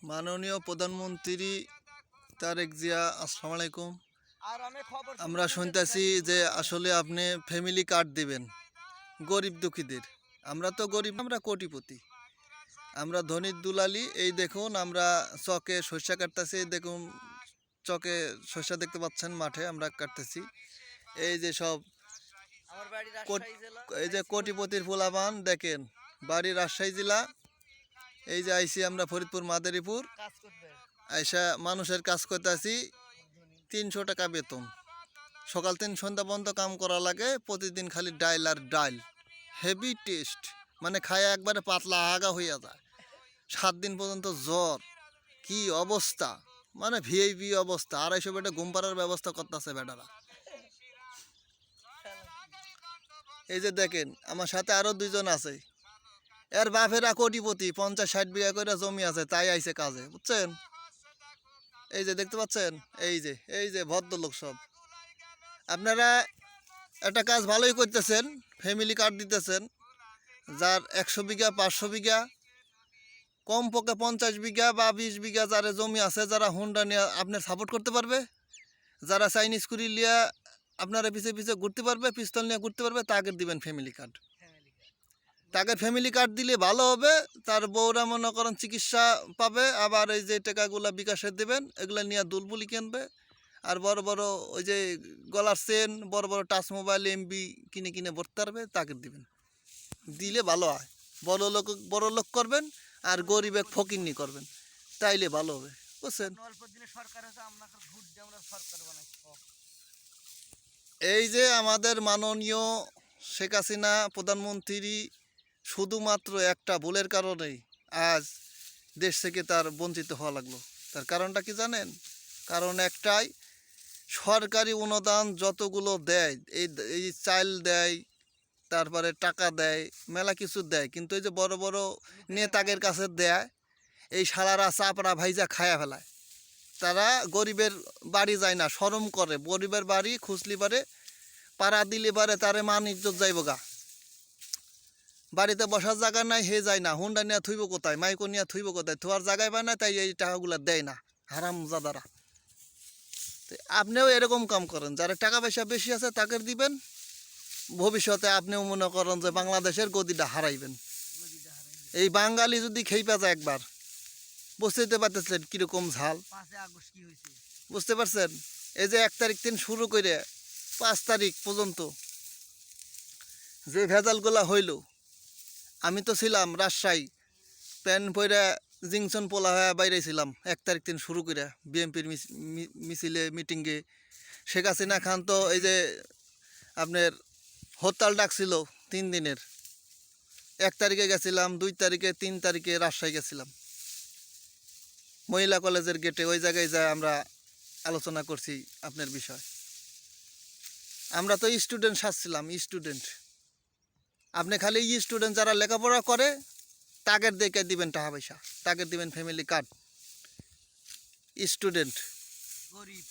মাননীয় প্রধানমন্ত্রী তারেক জিয়া, আসসালামু আলাইকুম। আমরা শুনতেছি যে আসলে আপনি ফ্যামিলি কার্ড দিবেন গরিব দুঃখীদের। আমরা তো গরিব, আমরা কোটিপতি, আমরা ধনীর দুলালি। এই দেখুন আমরা চকে শস্য কাটতেছি, দেখুন চকে শস্য দেখতে পাচ্ছেন, মাঠে আমরা কাটতেছি। এই যে সব এই যে কোটিপতির পোলাপান দেখেন, বাড়ি রাজশাহী জেলা। এই যে আইসি আমরা ফরিদপুর মাদারীপুর, আইসা মানুষের কাজ করতে আসি। 300 টাকা বেতন, সকাল 3 সন্ধ্যা পর্যন্ত কাম করা লাগে। প্রতিদিন খালি ডাইল আর ডাইল, হেভি টেস্ট, মানে খায় একবারে পাতলা আগা হইয়া যায়। 7 দিন পর্যন্ত জ্বর, কি অবস্থা, মানে ভিআইপি অবস্থা। 250 বেটা ঘুম পাড়ার ব্যবস্থা করতেছে বেটারা। এই যে দেখেন আমার সাথে আরো 2 জন আছে, এর বাপেরা কোটিপতি, 50-60 বিঘা করে জমি আছে, তাই আইছে কাজে, বুঝছেন? এই যে দেখতে পাচ্ছেন, এই যে ভদ্রলোক সব। আপনারা একটা কাজ ভালোই করতেছেন, ফ্যামিলি কার্ড দিতেছেন। যার 100 বিঘা 500 বিঘা, কমপক্ষে 50 বিঘা বা 20 বিঘা যারা জমি আছে, যারা হুন্ডা নিয়ে আপনার সাপোর্ট করতে পারবে, যারা চাইনিজ কুড়ি লিয়া আপনারা পিছে পিছে ঘুরতে পারবে, পিস্তল নিয়ে ঘুরতে পারবে, তাকে দিবেন ফ্যামিলি কার্ড। তাকে ফ্যামিলি কার্ড দিলে ভালো হবে। তার বউরা মনে করেন চিকিৎসা পাবে। আবার এই যে টাকাগুলো বিকাশে দেবেন, এগুলো নিয়ে দুলবুলি কিনবে। আর বড় বড় ওই যে গলার চেন, বড় বড় টাচ মোবাইল এমবি কিনে কিনে ভরতে পারবে, তাকে দিবেন। দিলে ভালো হয়। বড় লোক করবেন আর গরিবে ফকিন্নি করবেন, তাইলে ভালো হবে, বুঝছেন? এই যে আমাদের মাননীয় শেখ হাসিনা প্রধানমন্ত্রী শুধুমাত্র একটা ভুলের কারণেই আজ দেশ থেকে তার বঞ্চিত হওয়া লাগলো। তার কারণটা কি জানেন? কারণ একটাই, সরকারি অনুদান যতগুলো দেয়, এই চাল দেয়, তারপরে টাকা দেয়, মেলা কিছু দেয়, কিন্তু এই যে বড় বড় নেতাদের কাছে দেয়, এই সালারা চাপড়া ভাইজা খায়া ফেলায়। তারা গরিবের বাড়ি যায় না, শরম করে। গরিবের বাড়ি খুঁজলি পারে, পাড়া দিলে পারে, তারে মান ইজ্জত যাইব গা। বাড়িতে বসার জায়গা নাই, হে যায় না। হুন্ডা নিয়ে থুইব কোথায়, মাইকো নিয়ে থুইব কোথায়, থোয়ার জায়গায় পায় না, তাই এই টাকাগুলো দেয় না, হারামজাদারা। আপনিও এরকম কাম করেন, যারা টাকা পয়সা বেশি আছে তাকে দিবেন। ভবিষ্যতে আপনিও মনে করেন যে বাংলাদেশের গদিটা হারাইবেন। এই বাঙালি যদি খেইপা যায় একবার, বুঝতে পারতেছেন কিরকম ঝাল, বুঝতে পারছেন? এই যে 1 তারিখ দিন শুরু করে 5 তারিখ পর্যন্ত যে ভেজালগুলা হইল, আমি তো ছিলাম রাজশাহী, প্যান পইরা জিংসন পোলা হয়ে বাইরে ছিলাম 1 তারিখ দিন শুরু করে বিএনপির মিছিলে, মিটিংয়ে। শেখ হাসিনা খান তো এই যে আপনার হরতাল ডাকছিল 3 দিনের। 1 তারিখে গেছিলাম, 2 তারিখে, 3 তারিখে রাজশাহী গেছিলাম, মহিলা কলেজের গেটে। ওই জায়গায় যায় আমরা আলোচনা করছি আপনার বিষয়। আমরা তো স্টুডেন্ট সাজছিলাম, স্টুডেন্ট। আপনি খালি স্টুডেন্ট যারা লেখাপড়া করে তাদের দেখে দিবেন টাকা পয়সা, তাদের দিবেন ফ্যামিলি কার্ড। স্টুডেন্ট গরিব,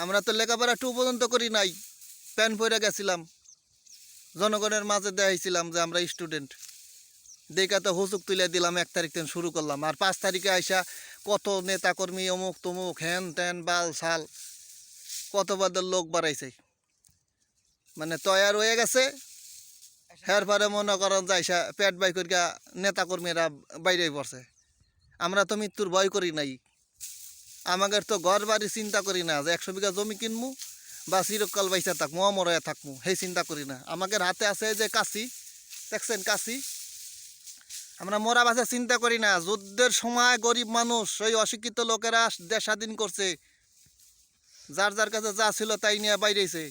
আমরা তো লেখাপড়া 2 পর্যন্ত করি নাই, প্যান পরে গেছিলাম, জনগণের মাঝে দেখাইছিলাম যে আমরা স্টুডেন্ট। দেখা তো হুজুক তুলে দিলাম, 1 তারিখ দিন শুরু করলাম। আর 5 তারিখে আইসা কত নেতাকর্মী, অমুক তমুক, হ্যান ত্যান, বাল ছাল, কত বাদের লোক বাড়াইছে, মানে তৈয়ার হয়ে গেছে। এরপরে মনে করেন যাইসা পেট বাই করিয়া নেতাকর্মীরা বাইরে পড়ছে। আমরা তো মৃত্যুর ভয় করি নাই, আমাদের তো ঘর বাড়ি চিন্তা করি না যে 100 বিঘা জমি কিনবো বা চিরকাল বাইসা থাকবো, অমরাইয়া থাকবো, সেই চিন্তা করি না। আমাদের হাতে আছে যে কাশি, দেখছেন কাশি। আমরা মরা বাসা চিন্তা করি না। যুদ্ধের সময় গরিব মানুষ, ওই অশিক্ষিত লোকেরা দেশ স্বাধীন করছে, যার যার কাছে যা ছিল তাই নিয়ে বাইরেছে।